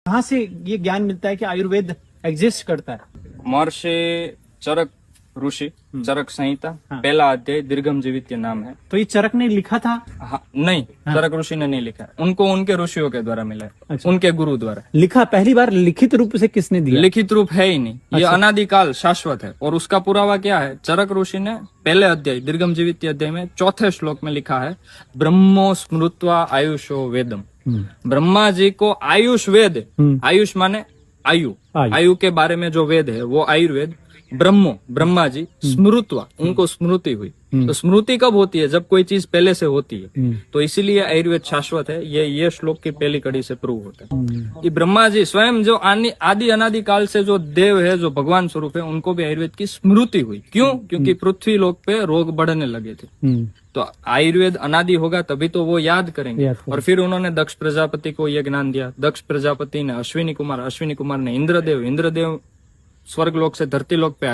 कहाँ से ये ज्ञान मिलता है कि आयुर्वेद एग्जिस्ट करता है? महर्षि चरक ऋषि चरक संहिता हाँ। पहला अध्याय दीर्घम जीवित नाम है। तो ये चरक ने लिखा था? हाँ, नहीं, चरक ऋषि ने नहीं लिखा है, उनको उनके ऋषियों के द्वारा मिला है। अच्छा। उनके गुरु द्वारा। लिखा पहली बार लिखित रूप से किसने दिया? लिखित रूप है ही नहीं, ये अच्छा। अनादिकाल शाश्वत है। और उसका पुरावा क्या है? चरक ऋषि ने पहले अध्याय दीर्घम जीवित अध्याय में चौथे श्लोक में लिखा है, ब्रह्मो स्मृत्वा आयुषो वेदम। ब्रह्मा जी को आयुष वेद, आयुष माने आयु, आयु के बारे में जो वेद है वो आयुर्वेद, ब्रह्मा जी स्मृत्वा, उनको स्मृति हुई। तो स्मृति कब होती है? जब कोई चीज पहले से होती है। तो इसीलिए आयुर्वेद शाश्वत है। ये श्लोक की पहली कड़ी से प्रूव होता है कि ब्रह्मा जी स्वयं जो आदि अनादि काल से जो देव है, जो भगवान स्वरूप है, उनको भी आयुर्वेद की स्मृति हुई। क्यों? क्योंकि पृथ्वी लोक पे रोग बढ़ने लगे थे। तो आयुर्वेद अनादि होगा तभी तो वो याद करेंगे। और फिर उन्होंने दक्ष प्रजापति को यह ज्ञान दिया। दक्ष प्रजापति ने अश्विनी कुमार ने इंद्रदेव स्वर्ग लोक से धरती लोक पे